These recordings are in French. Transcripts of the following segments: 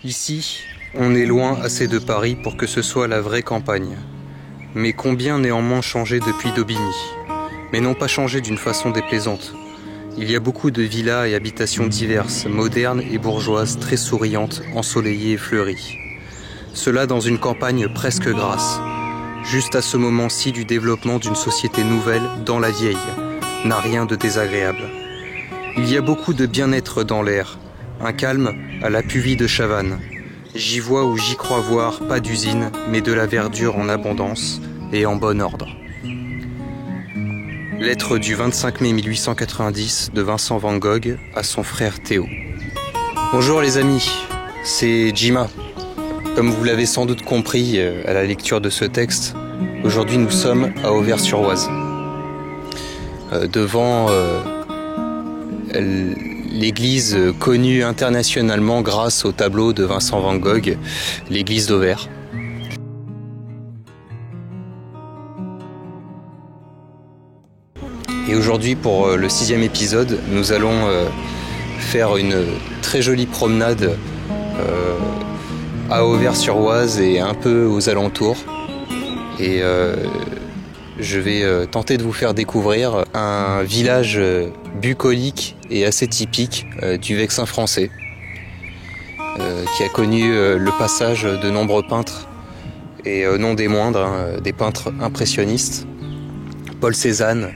Ici, on est loin assez de Paris pour que ce soit la vraie campagne. Mais combien néanmoins changé depuis Daubigny. Mais non pas changé d'une façon déplaisante. Il y a beaucoup de villas et habitations diverses, modernes et bourgeoises, très souriantes, ensoleillées et fleuries. Cela dans une campagne presque grasse. Juste à ce moment-ci du développement d'une société nouvelle dans la vieille, n'a rien de désagréable. Il y a beaucoup de bien-être dans l'air, un calme à la Puvie de Chavannes. J'y vois ou j'y crois voir pas d'usine, mais de la verdure en abondance et en bon ordre. Lettre du 25 mai 1890 de Vincent van Gogh à son frère Théo. Bonjour les amis, c'est Jima. Comme vous l'avez sans doute compris à la lecture de ce texte, aujourd'hui nous sommes à Auvers-sur-Oise. Devant l'église connue internationalement grâce au tableau de Vincent van Gogh, l'église d'Auvers. Et aujourd'hui, pour le 6e épisode, nous allons faire une très jolie promenade à Auvers-sur-Oise et un peu aux alentours. Et je vais tenter de vous faire découvrir un village bucolique et assez typique du Vexin français, qui a connu le passage de nombreux peintres, et non des moindres, des peintres impressionnistes, Paul Cézanne,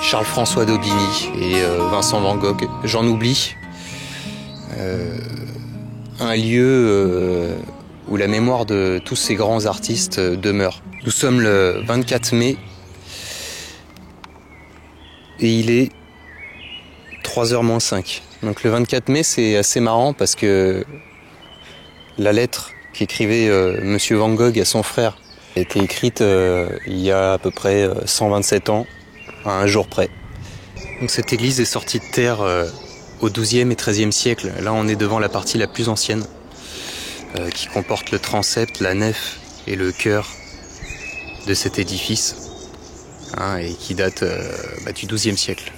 Charles-François Daubigny et Vincent van Gogh. J'en oublie. Un lieu où la mémoire de tous ces grands artistes demeure. Nous sommes le 24 mai et il est 3h-5. Donc le 24 mai, c'est assez marrant parce que la lettre qu'écrivait Monsieur Van Gogh à son frère a été écrite il y a à peu près 127 ans, à un jour près. Donc cette église est sortie de terre au XIIe et XIIIe siècle. Là, on est devant la partie la plus ancienne, qui comporte le transept, la nef et le chœur de cet édifice, et qui date du XIIe siècle.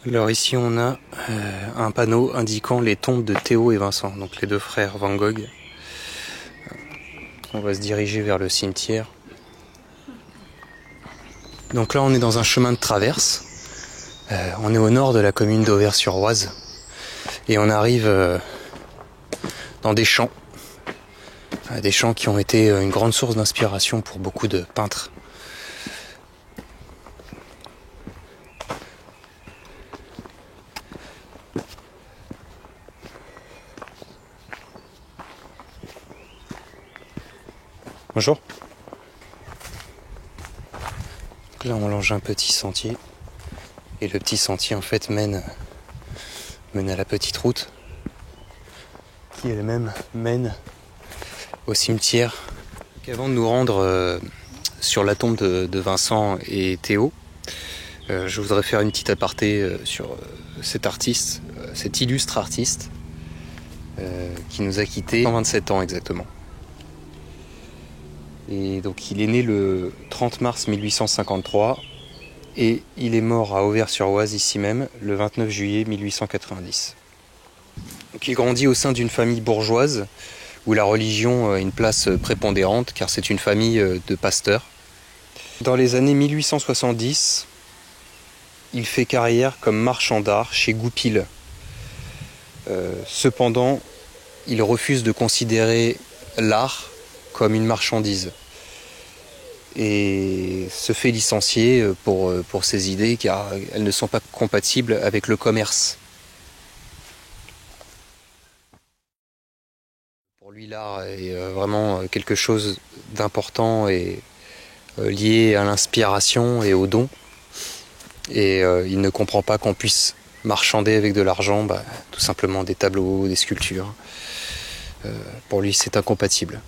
Alors ici on a un panneau indiquant les tombes de Théo et Vincent, donc les deux frères Van Gogh. On va se diriger vers le cimetière. Donc là on est dans un chemin de traverse. On est au nord de la commune d'Auvers-sur-Oise. Et on arrive dans des champs. Des champs qui ont été une grande source d'inspiration pour beaucoup de peintres. Bonjour. Donc là on longe un petit sentier. Et le petit sentier en fait mène à la petite route. Qui elle-même mène au cimetière. Avant de nous rendre sur la tombe de Vincent et Théo, je voudrais faire une petite aparté sur cet artiste, cet illustre artiste qui nous a quittés 127 ans exactement. Et donc il est né le 30 mars 1853 et il est mort à Auvers-sur-Oise ici même le 29 juillet 1890. Donc il grandit au sein d'une famille bourgeoise où la religion a une place prépondérante car c'est une famille de pasteurs. Dans les années 1870, il fait carrière comme marchand d'art chez Goupil. Cependant, il refuse de considérer l'art comme une marchandise et se fait licencier pour ses idées car elles ne sont pas compatibles avec le commerce. Pour lui, l'art est vraiment quelque chose d'important et lié à l'inspiration et au don. Et il ne comprend pas qu'on puisse marchander avec de l'argent, tout simplement des tableaux, des sculptures. Pour lui, c'est incompatible.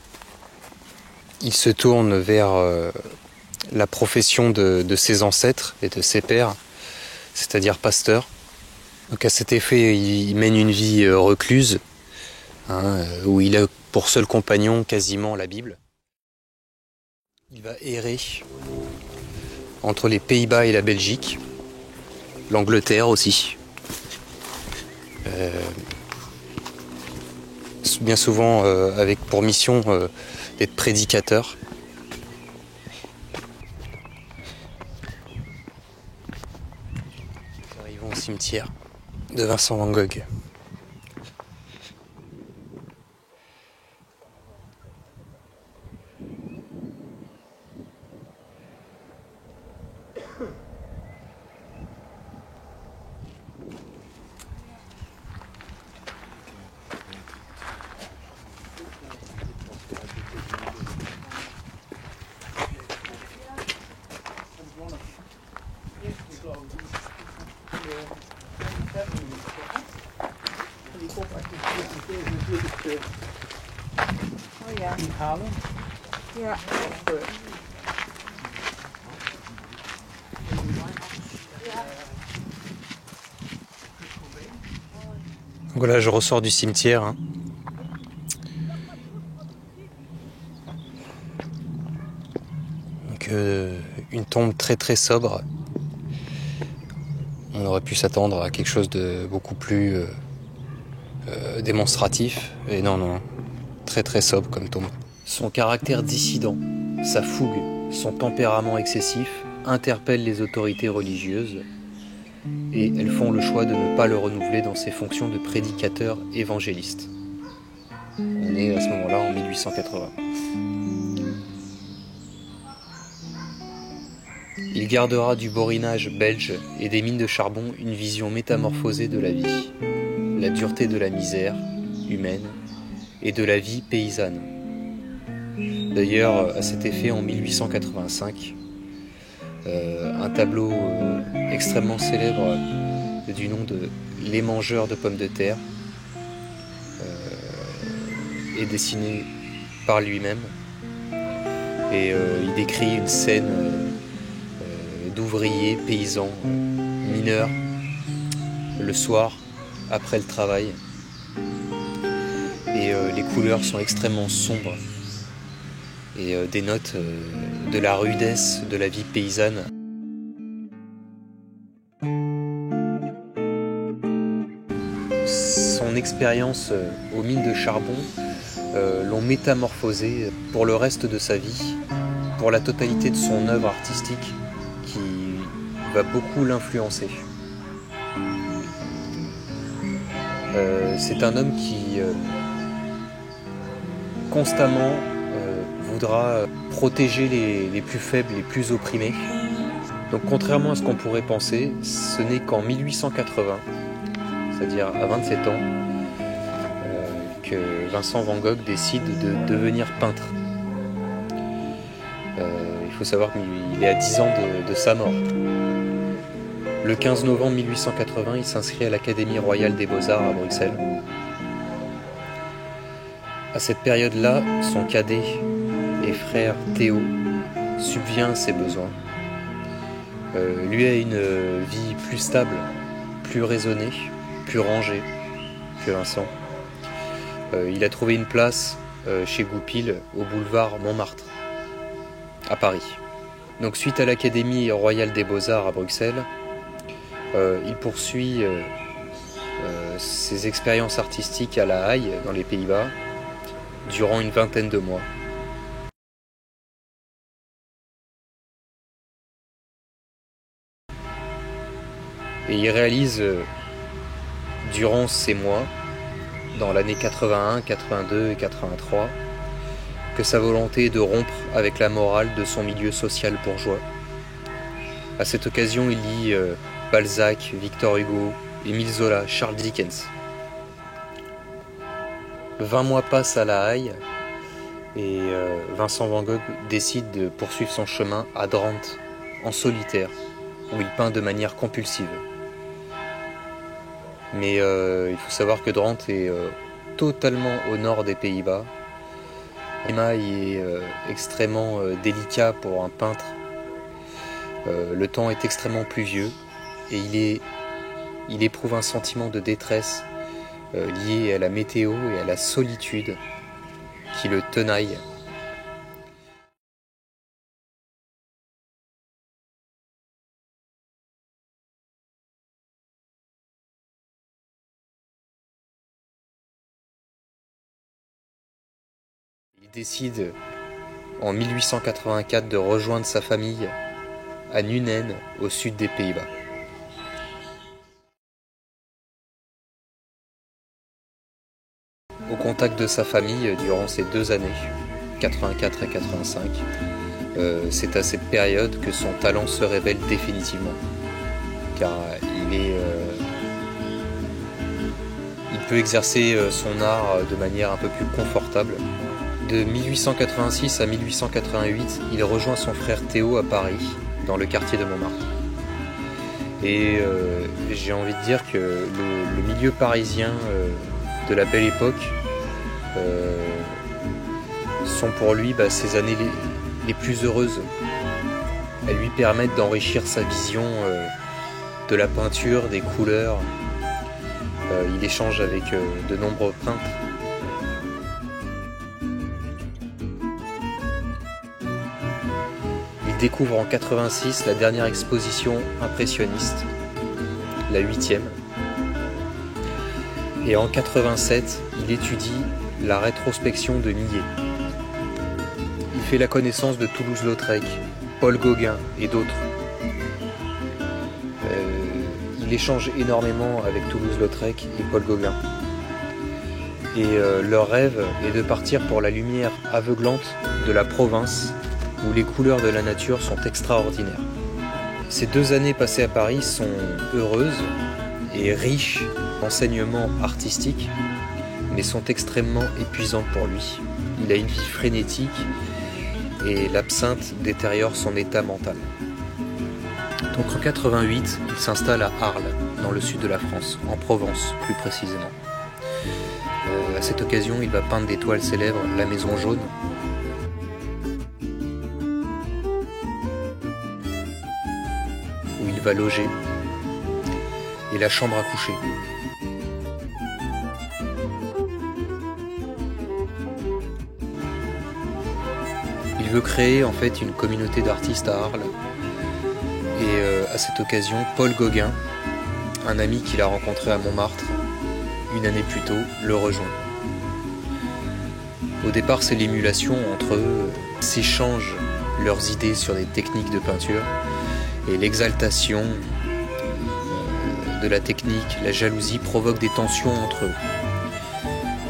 Il se tourne vers la profession de ses ancêtres et de ses pères, c'est-à-dire pasteur. Donc à cet effet, il mène une vie recluse, où il a pour seul compagnon quasiment la Bible. Il va errer entre les Pays-Bas et la Belgique, l'Angleterre aussi. Bien souvent avec pour mission d'être prédicateur. Nous arrivons au cimetière de Vincent Van Gogh. Oh ja. halen. Ja. Donc là, je ressors du cimetière. Donc, une tombe très très sobre. On aurait pu s'attendre à quelque chose de beaucoup plus démonstratif. Et non, très très sobre comme tombe. Son caractère dissident, sa fougue, son tempérament excessif interpellent les autorités religieuses et elles font le choix de ne pas le renouveler dans ses fonctions de prédicateur évangéliste. On est à ce moment-là en 1880. Il gardera du borinage belge et des mines de charbon une vision métamorphosée de la vie, la dureté de la misère humaine et de la vie paysanne. D'ailleurs, à cet effet, en 1885, un tableau extrêmement célèbre du nom de Les mangeurs de pommes de terre est dessiné par lui-même et il décrit une scène d'ouvriers, paysans, mineurs, le soir, après le travail. Et les couleurs sont extrêmement sombres et dénotent de la rudesse de la vie paysanne. son expérience aux mines de charbon l'ont métamorphosé pour le reste de sa vie, pour la totalité de son œuvre artistique qui va beaucoup l'influencer. C'est un homme qui constamment voudra protéger les plus faibles, les plus opprimés. Donc contrairement à ce qu'on pourrait penser, ce n'est qu'en 1880, c'est-à-dire à 27 ans, que Vincent Van Gogh décide de devenir peintre. Il faut savoir qu'il est à 10 ans de sa mort. Le 15 novembre 1880, il s'inscrit à l'Académie royale des beaux-arts à Bruxelles. À cette période-là, son cadet et frère Théo subvient à ses besoins. Lui a une vie plus stable, plus raisonnée, plus rangée que Vincent. Il a trouvé une place chez Goupil au boulevard Montmartre, à Paris. Donc suite à l'Académie royale des beaux-arts à Bruxelles, il poursuit ses expériences artistiques à La Haye, dans les Pays-Bas, durant une vingtaine de mois. Et il réalise durant ces mois, dans l'année 81, 82 et 83, que sa volonté est de rompre avec la morale de son milieu social bourgeois. À cette occasion, il lit Balzac, Victor Hugo, Émile Zola, Charles Dickens. 20 mois passent à La Haye et Vincent Van Gogh décide de poursuivre son chemin à Drenthe, en solitaire, où il peint de manière compulsive. Mais il faut savoir que Drenthe est totalement au nord des Pays-Bas. Le climat est extrêmement délicat pour un peintre. Le temps est extrêmement pluvieux et il éprouve un sentiment de détresse lié à la météo et à la solitude qui le tenaille. Il décide en 1884 de rejoindre sa famille à Nuenen, au sud des Pays-Bas. Au contact de sa famille durant ces 2 années, 84 et 85, c'est à cette période que son talent se révèle définitivement. Car il peut exercer son art de manière un peu plus confortable. De 1886 à 1888, il rejoint son frère Théo à Paris, dans le quartier de Montmartre. Et j'ai envie de dire que le milieu parisien de la belle époque sont pour lui ces années les plus heureuses. Elles lui permettent d'enrichir sa vision de la peinture, des couleurs. Il échange avec de nombreux peintres. Il découvre en 86 la dernière exposition impressionniste, la 8e. Et en 87, il étudie la rétrospection de Millet. Il fait la connaissance de Toulouse-Lautrec, Paul Gauguin et d'autres. Il échange énormément avec Toulouse-Lautrec et Paul Gauguin. Et leur rêve est de partir pour la lumière aveuglante de la province, où les couleurs de la nature sont extraordinaires. Ces 2 années passées à Paris sont heureuses et riches d'enseignements artistiques, mais sont extrêmement épuisantes pour lui. Il a une vie frénétique et l'absinthe détériore son état mental. Donc en 88, il s'installe à Arles, dans le sud de la France, en Provence plus précisément. À cette occasion, il va peindre des toiles célèbres, La Maison Jaune, où il va loger, et La Chambre à coucher. Il veut créer en fait une communauté d'artistes à Arles. Et à cette occasion, Paul Gauguin, un ami qu'il a rencontré à Montmartre, une année plus tôt, le rejoint. Au départ, c'est l'émulation entre eux, s'échangent leurs idées sur des techniques de peinture et l'exaltation de la technique, la jalousie provoque des tensions entre eux.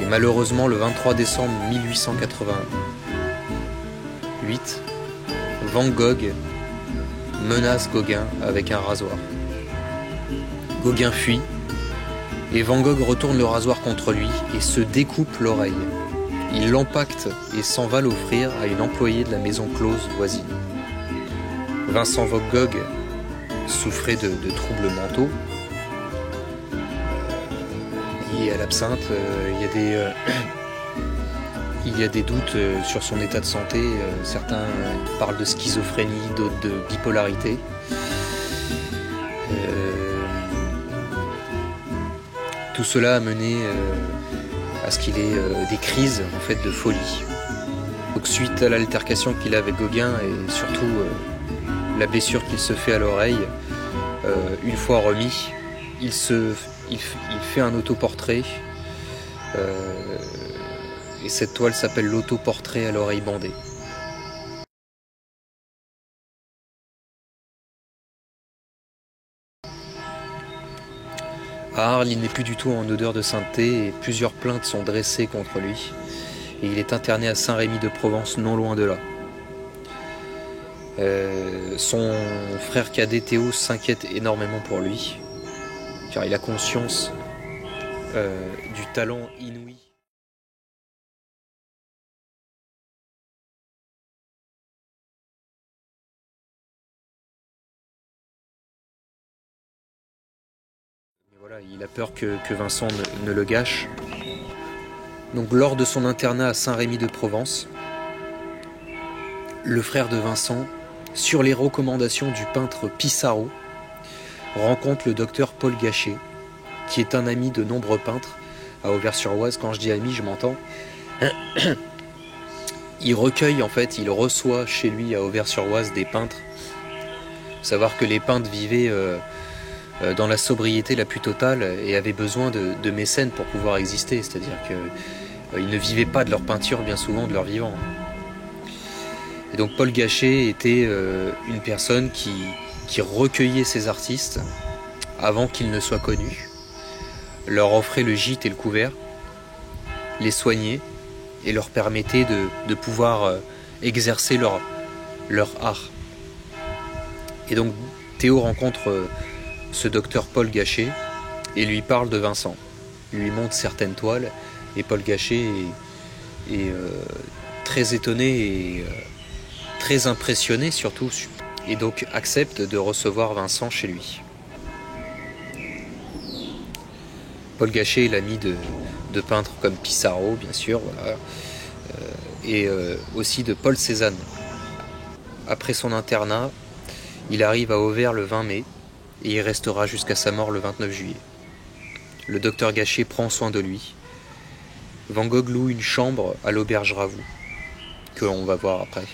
Et malheureusement, le 23 décembre 1888, Van Gogh menace Gauguin avec un rasoir. Gauguin fuit et Van Gogh retourne le rasoir contre lui et se découpe l'oreille. Il l'empacte et s'en va l'offrir à une employée de la maison close voisine. Vincent Van Gogh souffrait de troubles mentaux. Et à l'absinthe, il y a des doutes sur son état de santé. Certains parlent de schizophrénie, d'autres de bipolarité. Tout cela a mené à ce qu'il ait des crises en fait, de folie. Donc, suite à l'altercation qu'il a avec Gauguin et surtout la blessure qu'il se fait à l'oreille, une fois remis, il fait un autoportrait et cette toile s'appelle l'autoportrait à l'oreille bandée. À Arles, il n'est plus du tout en odeur de sainteté et plusieurs plaintes sont dressées contre lui. Et il est interné à Saint-Rémy-de-Provence, non loin de là. Son frère cadet Théo s'inquiète énormément pour lui, car il a conscience du talent inouï. Voilà, il a peur que Vincent ne le gâche. Donc lors de son internat à Saint-Rémy-de-Provence, le frère de Vincent, sur les recommandations du peintre Pissarro, rencontre le docteur Paul Gachet, qui est un ami de nombreux peintres à Auvers-sur-Oise. Quand je dis ami, je m'entends. Il recueille, en fait, il reçoit chez lui à Auvers-sur-Oise des peintres. Faut savoir que les peintres vivaient dans la sobriété la plus totale et avaient besoin de mécènes pour pouvoir exister. C'est-à-dire qu'ils ne vivaient pas de leur peinture, bien souvent de leur vivant. Et donc Paul Gachet était une personne qui recueillait ces artistes avant qu'ils ne soient connus, leur offrait le gîte et le couvert, les soignait et leur permettait de pouvoir exercer leur art. Et donc Théo rencontre ce docteur Paul Gachet et lui parle de Vincent. Il lui montre certaines toiles et Paul Gachet est très étonné et très impressionné surtout, et donc accepte de recevoir Vincent chez lui. Paul Gachet est l'ami de peintres comme Pissarro, bien sûr, voilà, et aussi de Paul Cézanne. Après son internat, il arrive à Auvers le 20 mai et il restera jusqu'à sa mort le 29 juillet. Le docteur Gachet prend soin de lui. Van Gogh loue une chambre à l'auberge Ravoux, que l'on va voir après.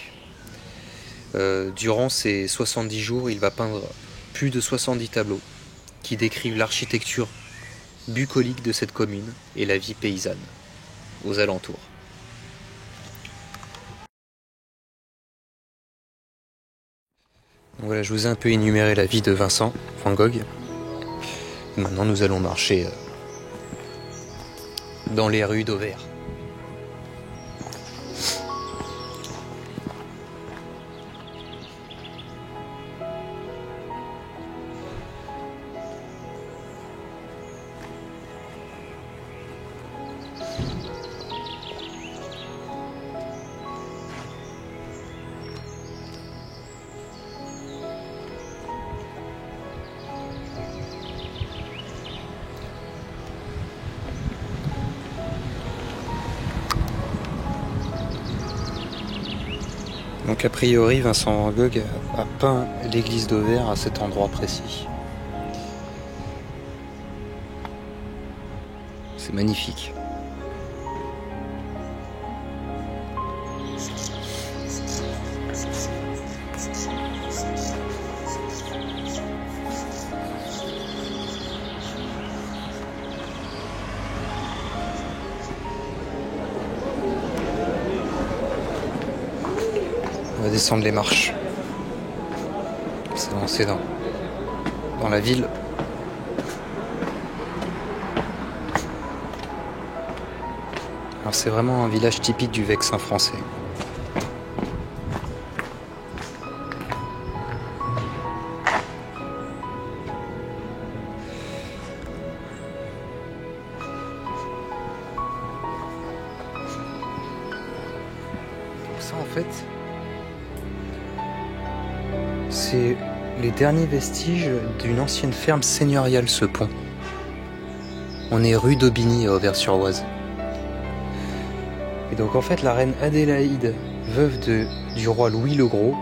Durant ces 70 jours, il va peindre plus de 70 tableaux qui décrivent l'architecture bucolique de cette commune et la vie paysanne aux alentours. Voilà, je vous ai un peu énuméré la vie de Vincent Van Gogh. Maintenant, nous allons marcher dans les rues d'Auvers. Donc a priori, Vincent Van Gogh a peint l'église d'Auvers à cet endroit précis. C'est magnifique. On va descendre les marches. C'est avancé dans la ville. Alors c'est vraiment un village typique du Vexin français. Ça en fait, c'est les derniers vestiges d'une ancienne ferme seigneuriale, ce pont. On est rue d'Aubigny à Auvers-sur-Oise. Et donc en fait la reine Adélaïde, veuve du roi Louis le Gros,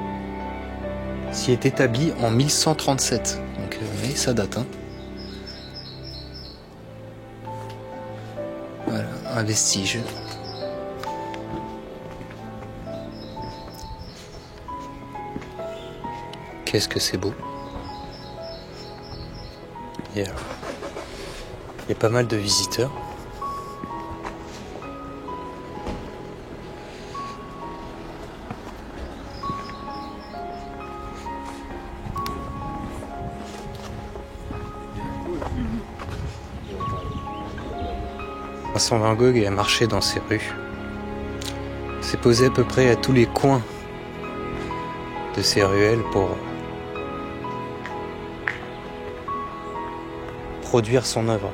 s'y est établie en 1137. Donc mais ça date, hein. Voilà, un vestige. Qu'est-ce que c'est beau. Il y a pas mal de visiteurs. Vincent Van Gogh a marché dans ces rues. S'est posé à peu près à tous les coins de ces ruelles pour produire son œuvre.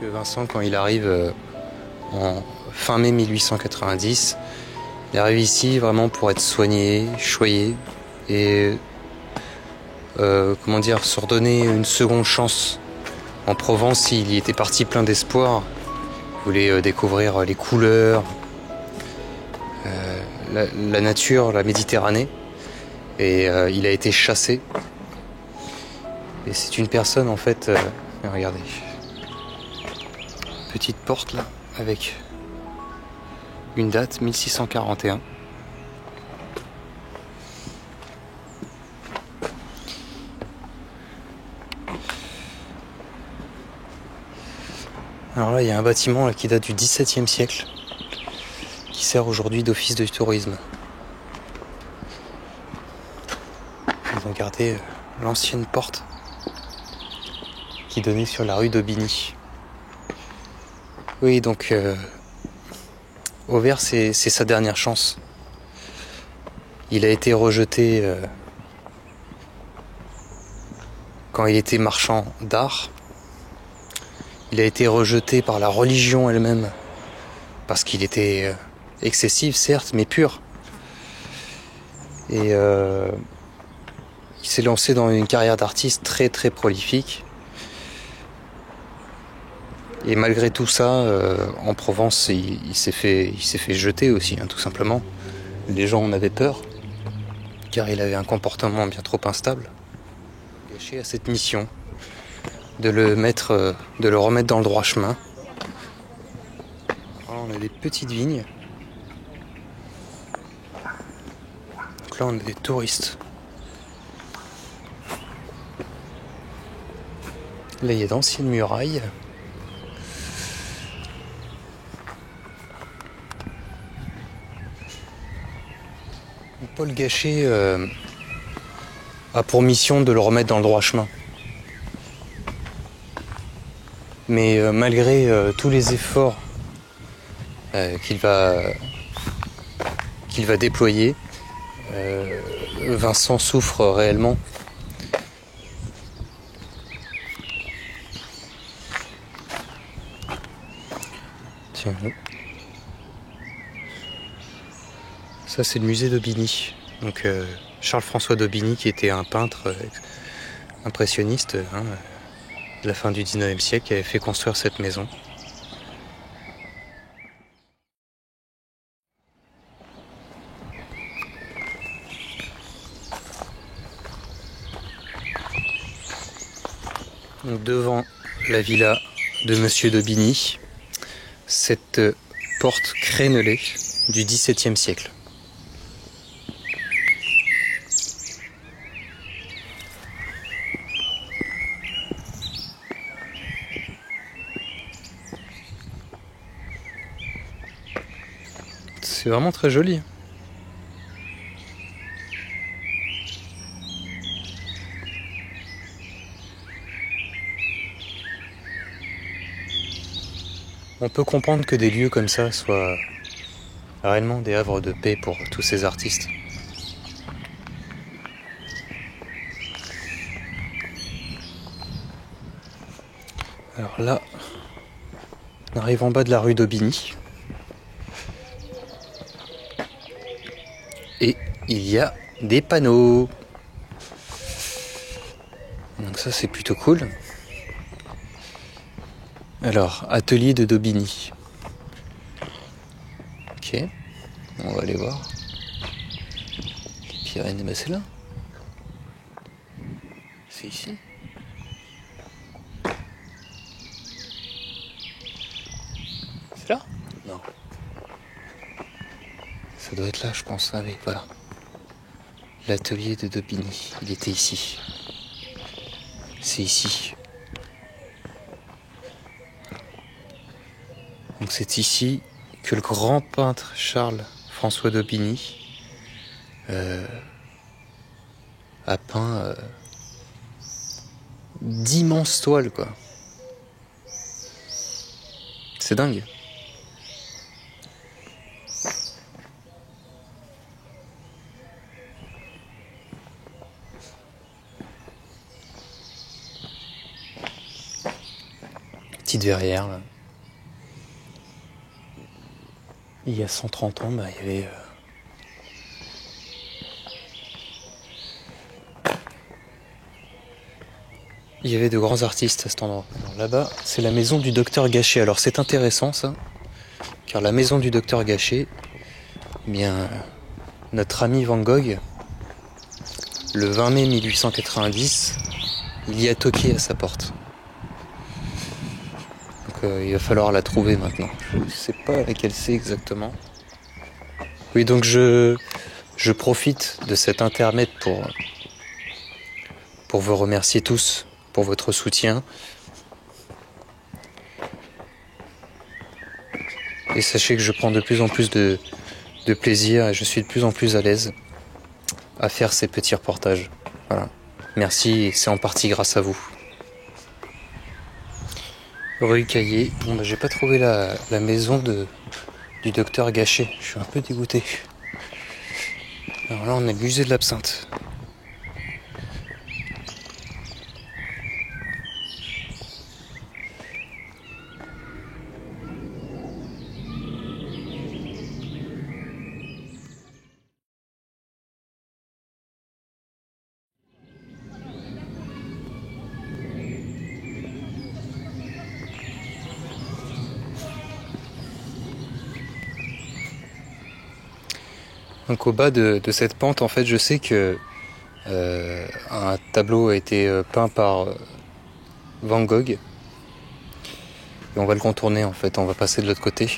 Que Vincent, quand il arrive en fin mai 1890, il arrive ici vraiment pour être soigné, choyé et se redonner une seconde chance. En Provence, il y était parti plein d'espoir. Il voulait découvrir les couleurs, la nature, la Méditerranée. Et il a été chassé. Et c'est une personne en fait... regardez. Petite porte là, avec une date 1641. Alors là, il y a un bâtiment là, qui date du XVIIe siècle, qui sert aujourd'hui d'office de tourisme. Ils ont gardé l'ancienne porte qui donnait sur la rue d'Aubigny. Oui, donc Auvers, c'est sa dernière chance. Il a été rejeté quand il était marchand d'art. Il a été rejeté par la religion elle-même, parce qu'il était excessif, certes, mais pur. Et il s'est lancé dans une carrière d'artiste très très prolifique. Et malgré tout ça, en Provence, il s'est fait jeter aussi, hein, tout simplement. Les gens en avaient peur, car il avait un comportement bien trop instable. Gâché à cette mission de le remettre dans le droit chemin. Alors, on a des petites vignes. Donc là, on a des touristes. Là, il y a d'anciennes murailles. Paul Gachet a pour mission de le remettre dans le droit chemin. Mais malgré tous les efforts qu'il va déployer, Vincent souffre réellement. Tiens, ça c'est le musée d'Aubigny. Donc Charles-François d'Aubigny, qui était un peintre impressionniste de la fin du 19e siècle, qui avait fait construire cette maison. Donc, devant la villa de Monsieur d'Aubigny, cette porte crénelée du XVIIe siècle. C'est vraiment très joli. On peut comprendre que des lieux comme ça soient réellement des havres de paix pour tous ces artistes. Alors là, on arrive en bas de la rue d'Aubigny. Et il y a des panneaux. Donc ça c'est plutôt cool. Alors, atelier de Daubigny. Ok, on va aller voir. Les Pyrénées, bah c'est là. C'est ici. C'est là? Non. Ça doit être là, je pense. Ah oui, voilà. L'atelier de Daubigny, il était ici. C'est ici. Donc c'est ici que le grand peintre Charles-François d'Aubigny a peint d'immenses toiles, quoi. C'est dingue. Petite verrière, là. Il y a 130 ans, bah, il y avait de grands artistes à cet endroit. Alors, là-bas, c'est la maison du docteur Gachet. Alors c'est intéressant ça, car la maison du docteur Gachet, eh bien, notre ami Van Gogh, le 20 mai 1890, il y a toqué à sa porte. Il va falloir la trouver maintenant. Je ne sais pas laquelle c'est exactement. Oui, donc je profite de cet intermède pour vous remercier tous pour votre soutien. Et sachez que je prends de plus en plus de plaisir et je suis de plus en plus à l'aise à faire ces petits reportages. Voilà. Merci et c'est en partie grâce à vous. Rue Caillé. Bon, bah, j'ai pas trouvé la maison du docteur Gachet. Je suis un peu dégoûté. Alors là, on a le musée de l'absinthe. Donc au bas de cette pente, en fait, je sais que un tableau a été peint par Van Gogh. Et on va le contourner, en fait, on va passer de l'autre côté.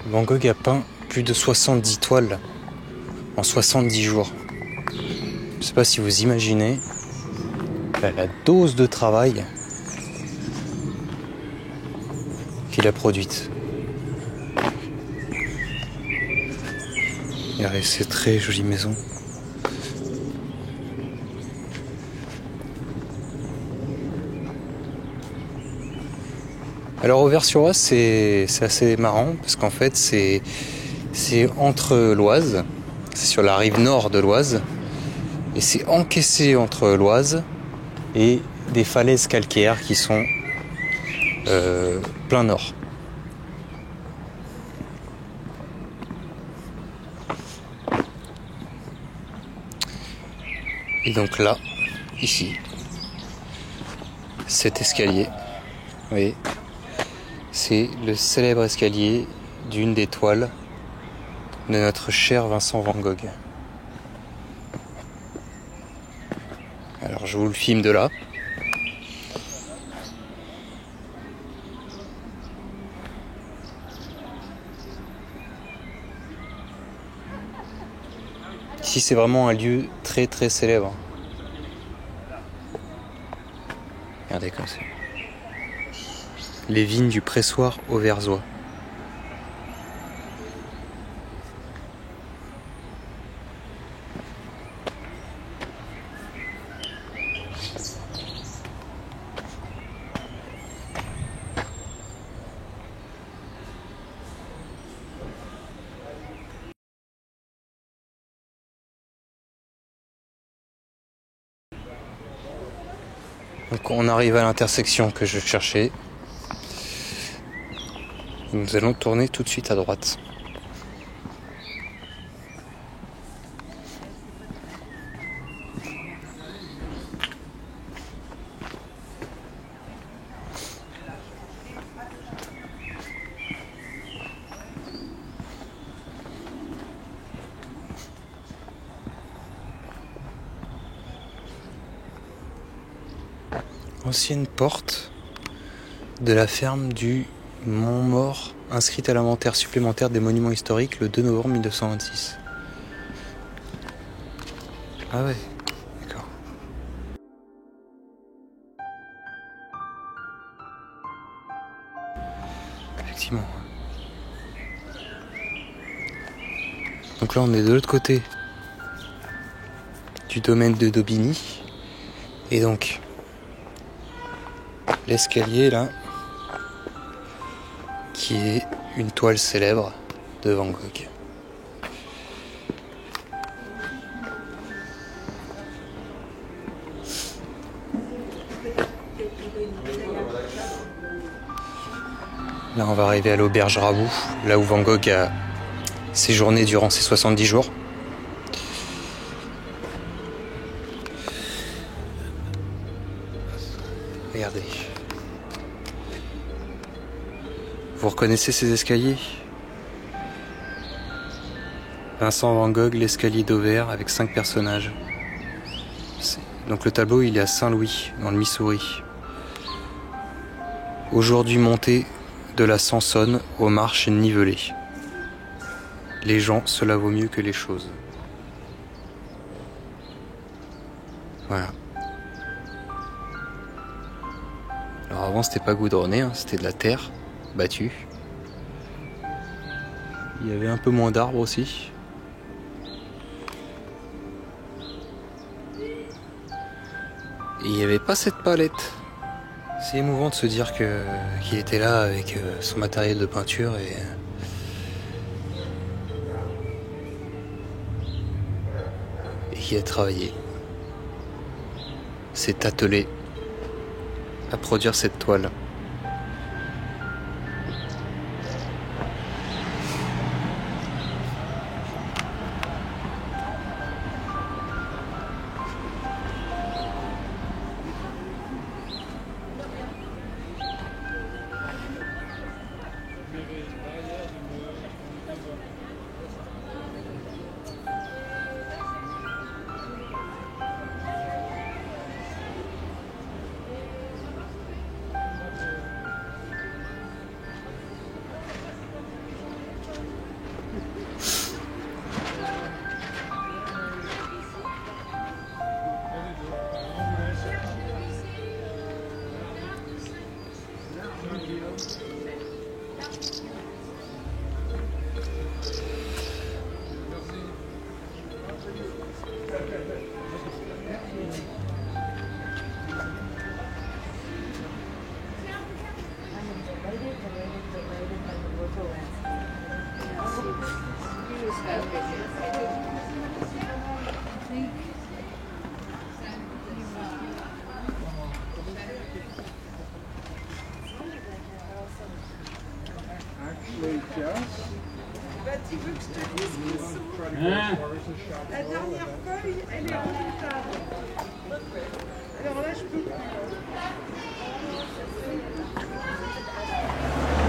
Van Gogh a peint plus de 70 toiles en 70 jours. Je sais pas si vous imaginez la dose de travail qu'il a produite. Regardez, c'est très jolie maison. Alors Auvers-sur-Oise, c'est assez marrant parce qu'en fait c'est entre l'Oise, c'est sur la rive nord de l'Oise, et c'est encaissé entre l'Oise et des falaises calcaires qui sont plein nord. Et donc là, ici, cet escalier, vous voyez, c'est le célèbre escalier d'une des toiles de notre cher Vincent Van Gogh. Alors je vous le filme de là. Ici, c'est vraiment un lieu très très célèbre. Regardez comme c'est. Les vignes du pressoir auversois. Donc on arrive à l'intersection que je cherchais. Nous allons tourner tout de suite à droite. Ancienne porte de la ferme du Montmort, inscrite à l'inventaire supplémentaire des monuments historiques le 2 novembre 1926. Ah ouais, d'accord. Effectivement. Donc là on est de l'autre côté du domaine de Daubigny. Et donc l'escalier là, qui est une toile célèbre de Van Gogh. Là on va arriver à l'auberge Raboud, là où Van Gogh a séjourné durant ses 70 jours. Regardez. Vous reconnaissez ces escaliers? Vincent Van Gogh, l'escalier d'Auvers avec 5 personnages. Donc le tableau il est à Saint-Louis, dans le Missouri. Aujourd'hui montée de la Sansonne aux marches nivelées. Les gens, cela vaut mieux que les choses. Voilà. Alors avant c'était pas goudronné, hein, c'était de la terre battue. Il y avait un peu moins d'arbres aussi. Et il n'y avait pas cette palette. C'est émouvant de se dire qu'il était là avec son matériel de peinture et qu'il a travaillé. S'est attelé à produire cette toile. Bah, tu veux que je te dise qui sont? La dernière feuille, elle est remontable. Alors là, je peux plus.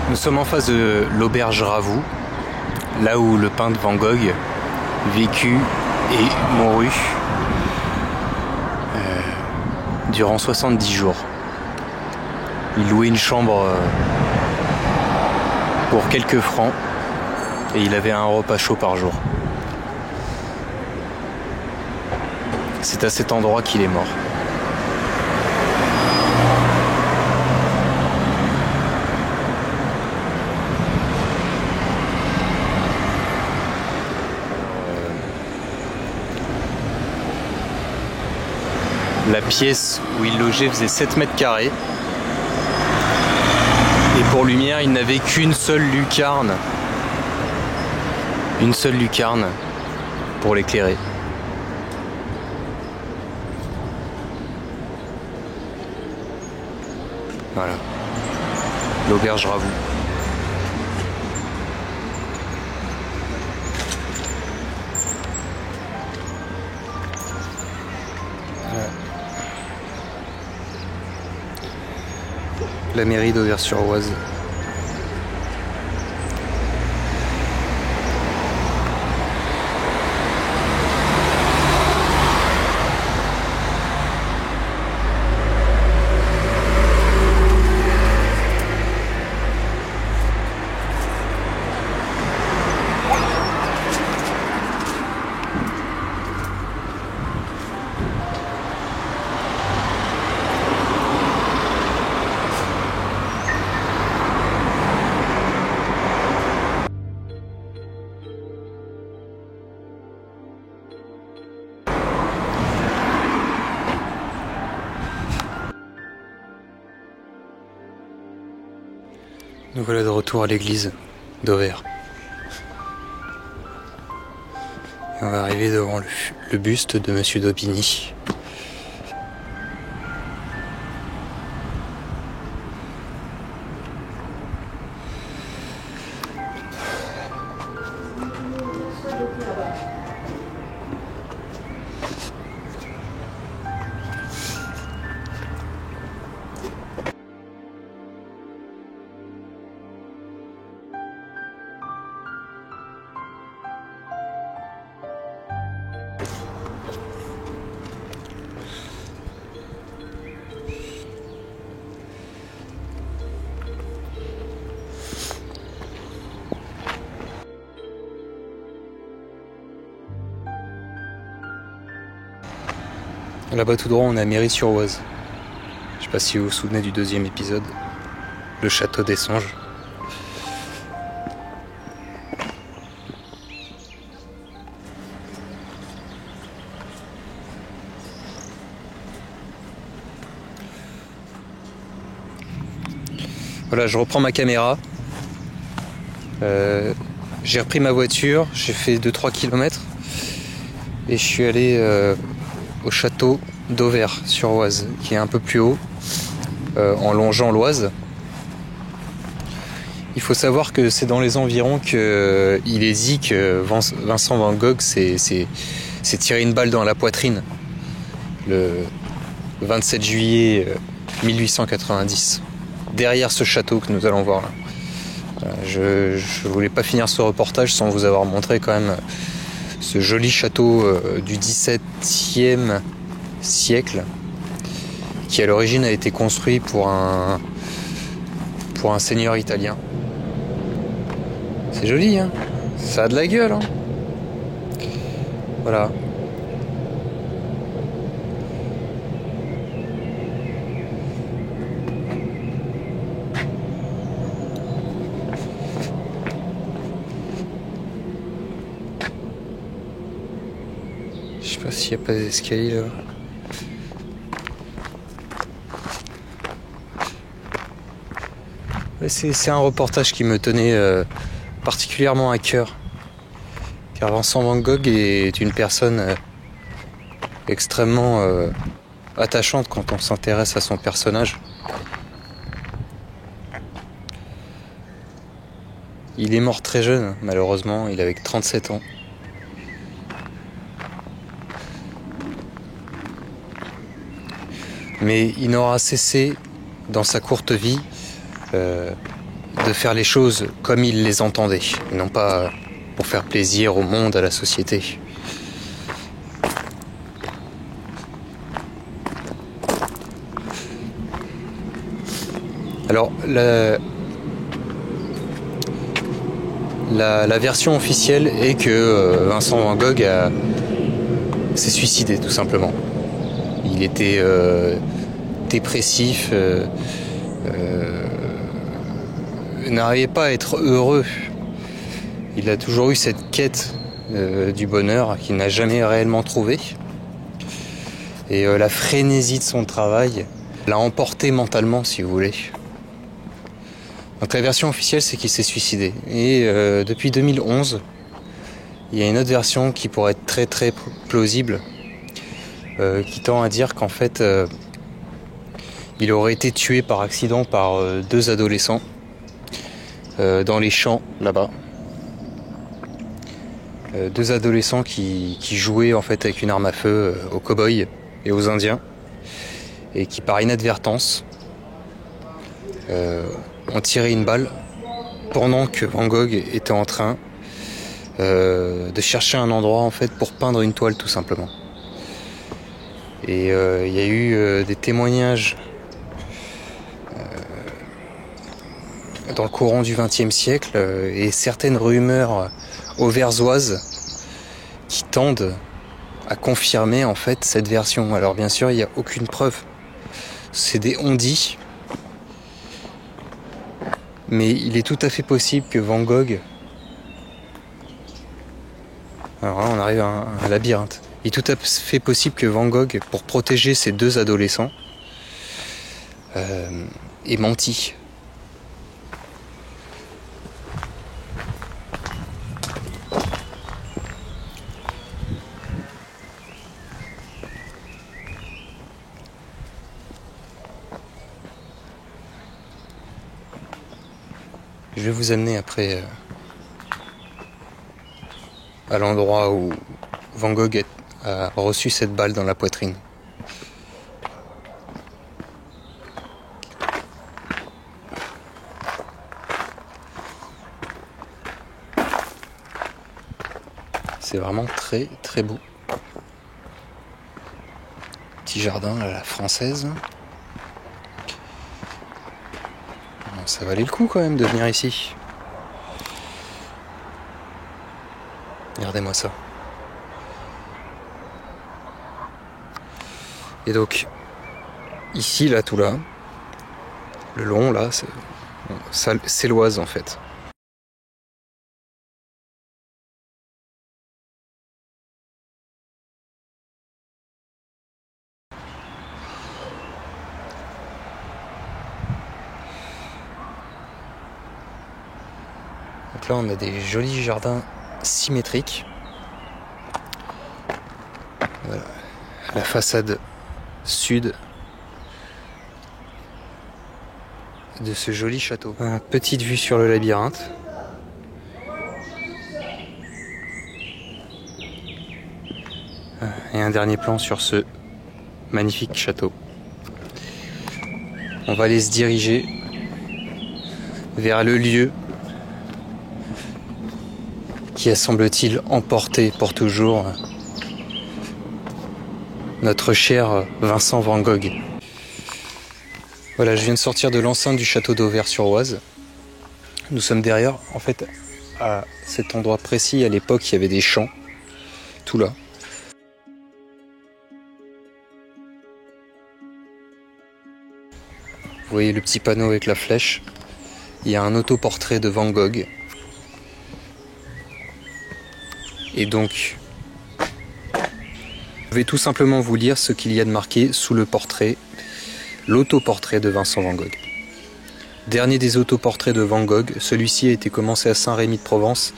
Nous sommes en face de l'auberge Raboud, là où le peintre Van Gogh vécut et mourut durant 70 jours. Il louait une chambre pour quelques francs et il avait un repas chaud par jour. C'est à cet endroit qu'il est mort. La pièce où il logeait faisait 7 mètres carrés. Et pour lumière, il n'avait qu'une seule lucarne. Une seule lucarne pour l'éclairer. Voilà. L'auberge Ravoux. La mairie d'Auvers-sur-Oise. Nous voilà de retour à l'église d'Auvers. Et on va arriver devant le buste de Monsieur d'Aubigny. Là-bas tout droit, on est à Méry-sur-Oise. Je sais pas si vous vous souvenez du deuxième épisode, le château des Songes. Voilà, je reprends ma caméra. J'ai repris ma voiture, j'ai fait 2-3 km et je suis allé au château d'Auvers-sur-Oise, qui est un peu plus haut, en longeant l'Oise. Il faut savoir que c'est dans les environs qu'il est dit que Vincent van Gogh s'est tiré une balle dans la poitrine le 27 juillet 1890, derrière ce château que nous allons voir là. Je voulais pas finir ce reportage sans vous avoir montré quand même ce joli château du XVIIe siècle, qui à l'origine a été construit pour un seigneur italien. C'est joli, hein, ça a de la gueule, hein. Voilà. Je sais pas s'il n'y a pas d'escalier là. C'est un reportage qui me tenait particulièrement à cœur. Car Vincent van Gogh est une personne extrêmement attachante quand on s'intéresse à son personnage. Il est mort très jeune, malheureusement, il avait 37 ans. Mais il n'aura cessé, dans sa courte vie, de faire les choses comme il les entendait, et non pas pour faire plaisir au monde, à la société. Alors, la version officielle est que Vincent van Gogh s'est suicidé tout simplement. Il était dépressif, n'arrivait pas à être heureux. Il a toujours eu cette quête du bonheur qu'il n'a jamais réellement trouvé. Et la frénésie de son travail l'a emporté mentalement, si vous voulez. Donc la version officielle, c'est qu'il s'est suicidé. Et depuis 2011, il y a une autre version qui pourrait être très très plausible, qui tend à dire qu'en fait, il aurait été tué par accident par deux adolescents dans les champs là-bas. Deux adolescents qui jouaient en fait avec une arme à feu aux cow-boys et aux Indiens, et qui par inadvertance ont tiré une balle pendant que Van Gogh était en train de chercher un endroit en fait pour peindre une toile tout simplement. Et il y a eu des témoignages dans le courant du XXe siècle et certaines rumeurs auversoises qui tendent à confirmer en fait cette version. Alors bien sûr, il n'y a aucune preuve. C'est des on-dit. Mais il est tout à fait possible que Van Gogh... Alors là, on arrive à un labyrinthe. Il est tout à fait possible que Van Gogh, pour protéger ces deux adolescents, ait menti. Je vais vous amener après à l'endroit où Van Gogh a reçu cette balle dans la poitrine. C'est vraiment très très beau. Petit jardin à la française. Ça valait le coup quand même de venir ici. Regardez-moi ça. Et donc, ici, là, tout là, le long, là, c'est l'Oise en fait. Donc là, on a des jolis jardins symétriques. Voilà. La façade sud de ce joli château. Petite vue sur le labyrinthe. Et un dernier plan sur ce magnifique château. On va aller se diriger vers le lieu qui a, semble-t-il, emporté pour toujours notre cher Vincent Van Gogh. Voilà, je viens de sortir de l'enceinte du château d'Auvers-sur-Oise. Nous sommes derrière, en fait, à cet endroit précis. À l'époque, il y avait des champs, tout là. Vous voyez le petit panneau avec la flèche. Il y a un autoportrait de Van Gogh. Et donc, je vais tout simplement vous lire ce qu'il y a de marqué sous le portrait, l'autoportrait de Vincent Van Gogh. Dernier des autoportraits de Van Gogh, celui-ci a été commencé à Saint-Rémy-de-Provence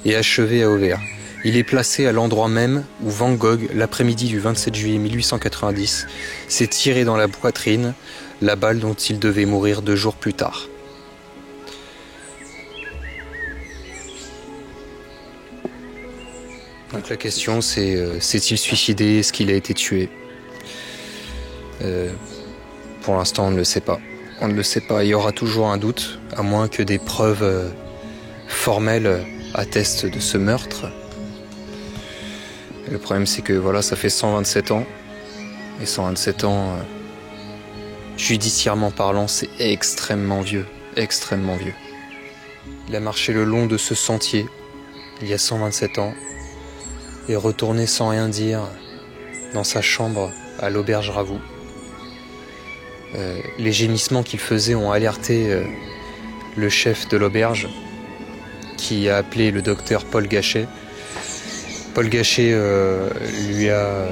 et achevé à Auvers. Il est placé à l'endroit même où Van Gogh, l'après-midi du 27 juillet 1890, s'est tiré dans la poitrine la balle dont il devait mourir 2 jours plus tard. Donc la question c'est, s'est-il suicidé? Est-ce qu'il a été tué? Pour l'instant on ne le sait pas. On ne le sait pas, il y aura toujours un doute, à moins que des preuves formelles attestent de ce meurtre. Et le problème c'est que voilà, ça fait 127 ans. Et 127 ans, judiciairement parlant, c'est extrêmement vieux. Extrêmement vieux. Il a marché le long de ce sentier, il y a 127 ans. Et retourner sans rien dire, dans sa chambre à l'auberge Ravoux. Les gémissements qu'il faisait ont alerté le chef de l'auberge, qui a appelé le docteur Paul Gachet. Paul Gachet lui a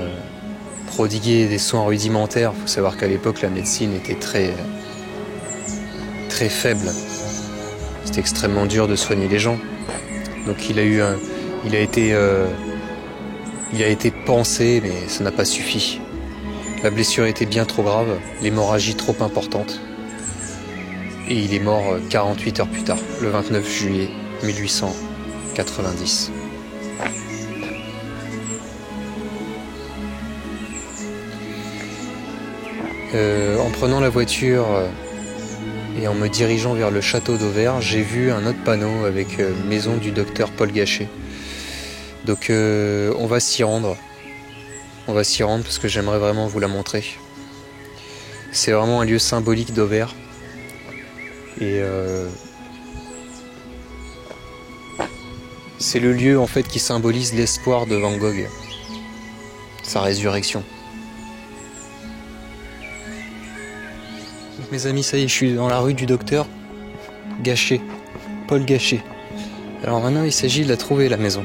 prodigué des soins rudimentaires. Il faut savoir qu'à l'époque, la médecine était très faible. C'était extrêmement dur de soigner les gens. Donc il a été pansé, mais ça n'a pas suffi. La blessure était bien trop grave, l'hémorragie trop importante. Et il est mort 48 heures plus tard, le 29 juillet 1890. En prenant la voiture et en me dirigeant vers le château d'Auvers, j'ai vu un autre panneau avec maison du docteur Paul Gachet. Donc on va s'y rendre. On va s'y rendre parce que j'aimerais vraiment vous la montrer. C'est vraiment un lieu symbolique d'Auvers. Et c'est le lieu en fait qui symbolise l'espoir de Van Gogh, sa résurrection. Mes amis, ça y est, je suis dans la rue du docteur Gachet, Paul Gachet. Alors maintenant, il s'agit de la trouver, la maison.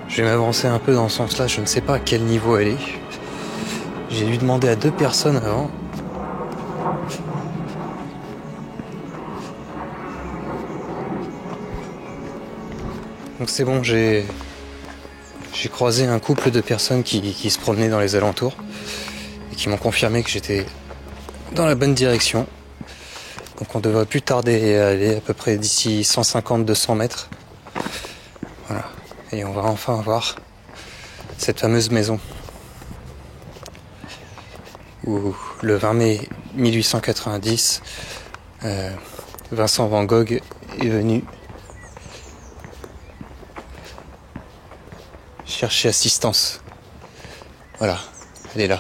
Je vais m'avancer un peu dans ce sens-là, je ne sais pas à quel niveau elle est. J'ai dû demander à 2 personnes avant. Donc c'est bon, j'ai croisé un couple de personnes qui se promenaient dans les alentours et qui m'ont confirmé que j'étais dans la bonne direction. Donc on devrait plus tarder à aller à peu près d'ici 150-200 mètres. Voilà. Et on va enfin voir cette fameuse maison où le 20 mai 1890, Vincent Van Gogh est venu chercher assistance. Voilà, elle est là.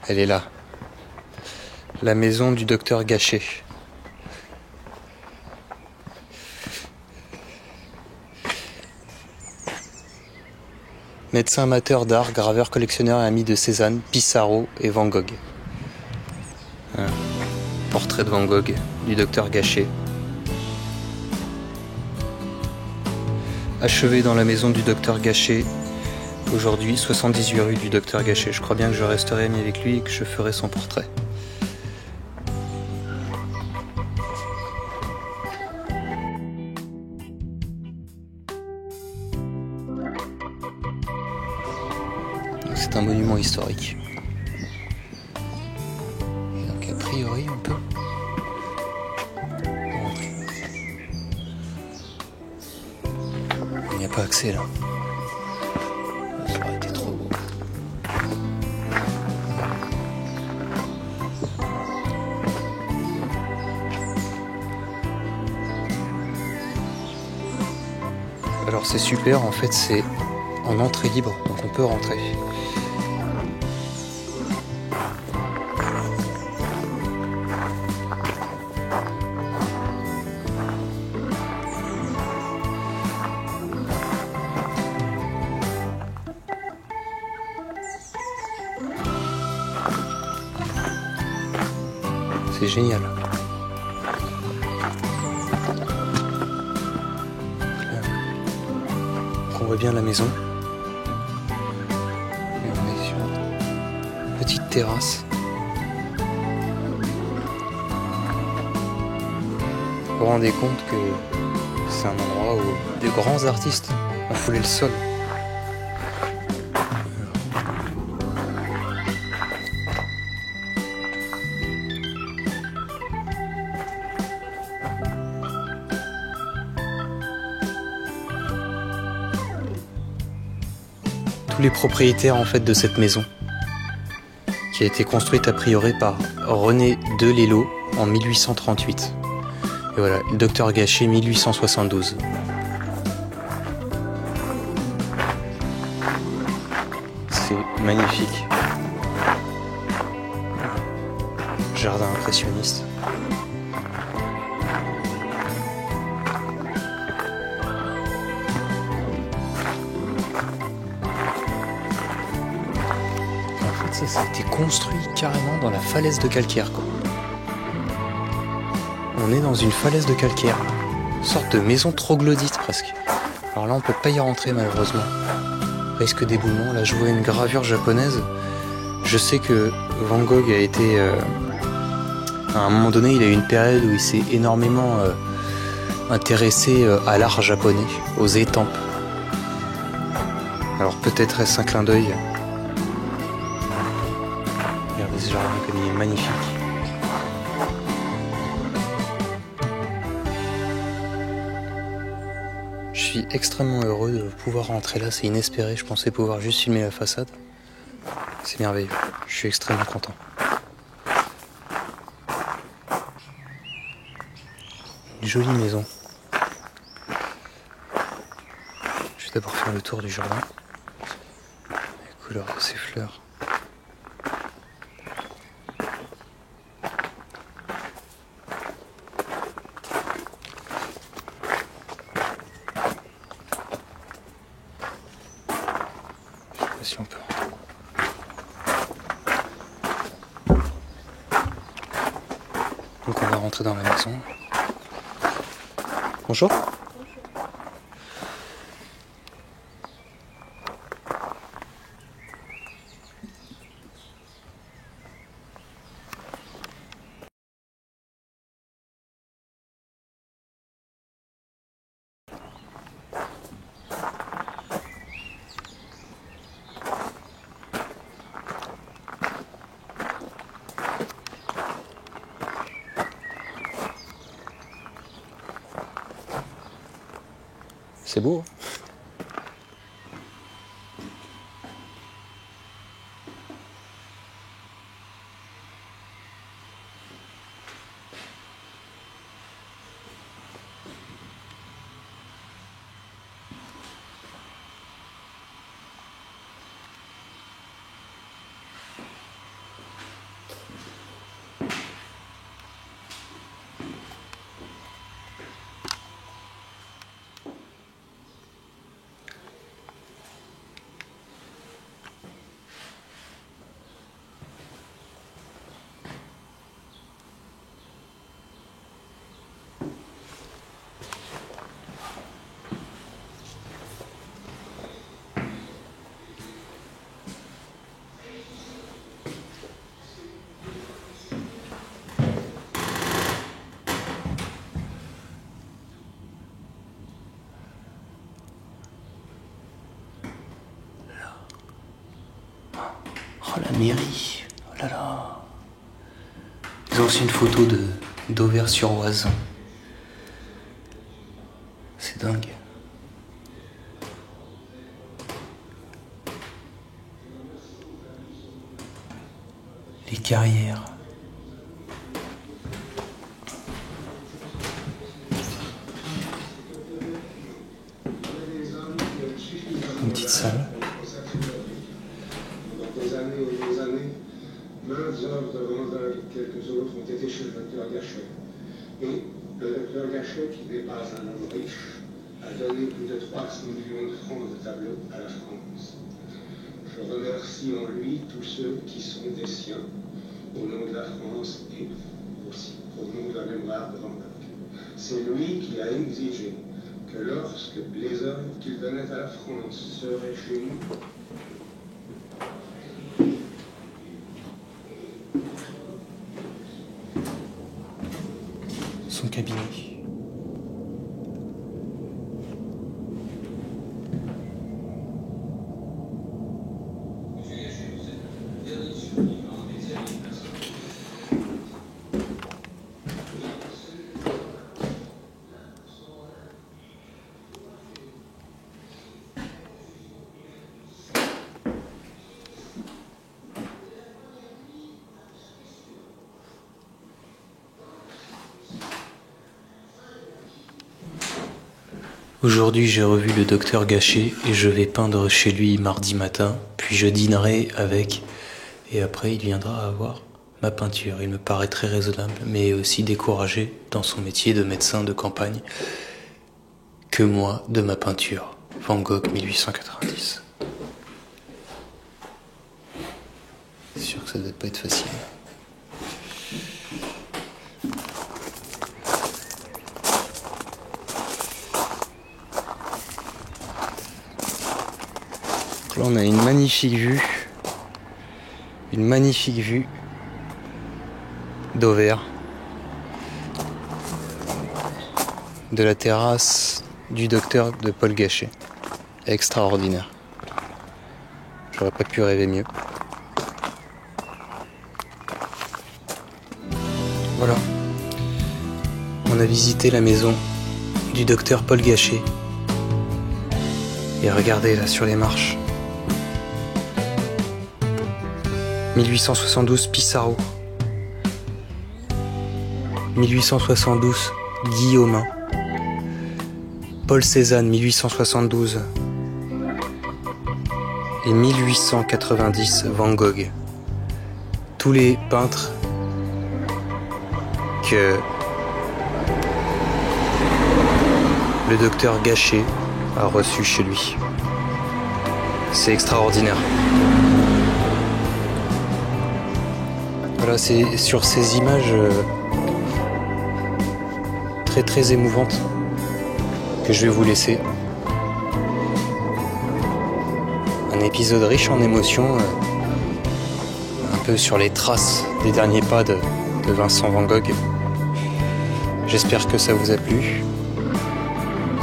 Elle est là. La maison du docteur Gachet. Médecin amateur d'art, graveur, collectionneur et ami de Cézanne, Pissarro et Van Gogh. Portrait de Van Gogh, du docteur Gachet. Achevé dans la maison du docteur Gachet, aujourd'hui 78 rue du docteur Gachet. Je crois bien que je resterai ami avec lui et que je ferai son portrait. C'est un monument historique. Et donc a priori on peut rentrer. Il n'y a pas accès là. Ça aurait été trop beau. Alors c'est super, en fait c'est en entrée libre, donc on peut rentrer. C'est génial. On voit bien la maison. Et on est sur une petite terrasse. Vous vous rendez compte que c'est un endroit où de grands artistes ont foulé le sol. Tous les propriétaires en fait de cette maison, qui a été construite a priori par René Delello en 1838. Et voilà, le docteur Gachet 1872. C'est magnifique. jardin impressionniste. En fait, ça a été construit carrément dans la falaise de calcaire, quoi. On est dans une falaise de calcaire, une sorte de maison troglodyte presque. Alors là, on peut pas y rentrer malheureusement. Risque d'éboulement. Là, je vois une gravure japonaise. Je sais que Van Gogh a été... à un moment donné, il a eu une période où il s'est énormément intéressé à l'art japonais, aux étampes. Alors peut-être est-ce un clin d'œil. Regardez ce jardin comme il est magnifique. Je suis extrêmement heureux de pouvoir rentrer là, c'est inespéré, je pensais pouvoir juste filmer la façade. C'est merveilleux, je suis extrêmement content. Une jolie maison. Je vais d'abord faire le tour du jardin. La couleur de ces fleurs. Si on peut. Donc on va rentrer dans la maison. Bonjour. C'est beau. Oh la mairie, oh là là. Ils ont aussi une photo d'Auvers-sur-Oise. C'est dingue. Les carrières. Une petite salle. Maintes œuvres de Van Gogh et quelques autres ont été chez le docteur Gachet. Et le docteur Gachet, qui n'est pas un homme riche, a donné plus de 300 millions de francs de tableaux à la France. Je remercie en lui tous ceux qui sont des siens, au nom de la France et aussi au nom de la mémoire de Van Gogh. C'est lui qui a exigé que lorsque les œuvres qu'il donnait à la France seraient chez nous, son cabinet. Aujourd'hui, j'ai revu le docteur Gachet et je vais peindre chez lui mardi matin, puis je dînerai avec, et après il viendra voir ma peinture. Il me paraît très raisonnable, mais aussi découragé dans son métier de médecin de campagne que moi de ma peinture. Van Gogh, 1890. C'est sûr que ça ne doit pas être facile. Là, on a une magnifique vue d'Auvers, de la terrasse du docteur de Paul Gachet. Extraordinaire. J'aurais pas pu rêver mieux. Voilà. On a visité la maison du docteur Paul Gachet. Et regardez là sur les marches. 1872 Pissarro. 1872 Guillaumin. Paul Cézanne 1872. Et 1890 Van Gogh. Tous les peintres que le docteur Gachet a reçus chez lui. C'est extraordinaire. Voilà, c'est sur ces images très très émouvantes que je vais vous laisser. Un épisode riche en émotions, un peu sur les traces des derniers pas de Vincent Van Gogh. J'espère que ça vous a plu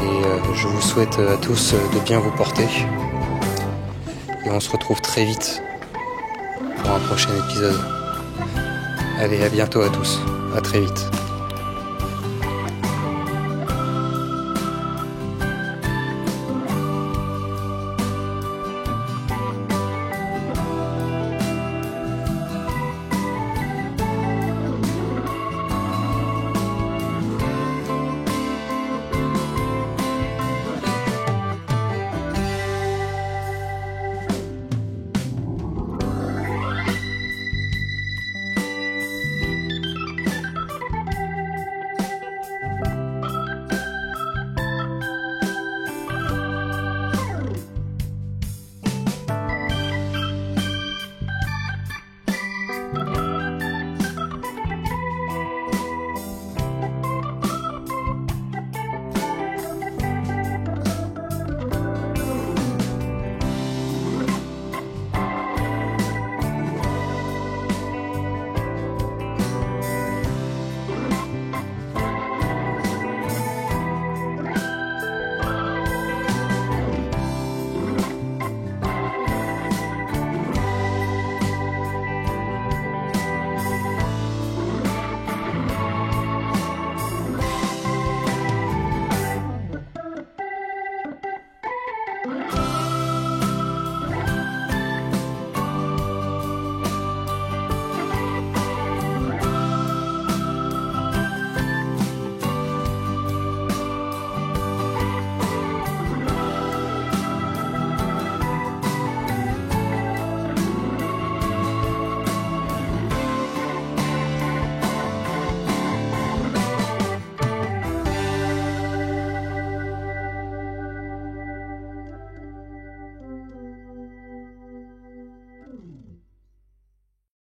et je vous souhaite à tous de bien vous porter. Et on se retrouve très vite pour un prochain épisode. Allez, à bientôt à tous. À très vite.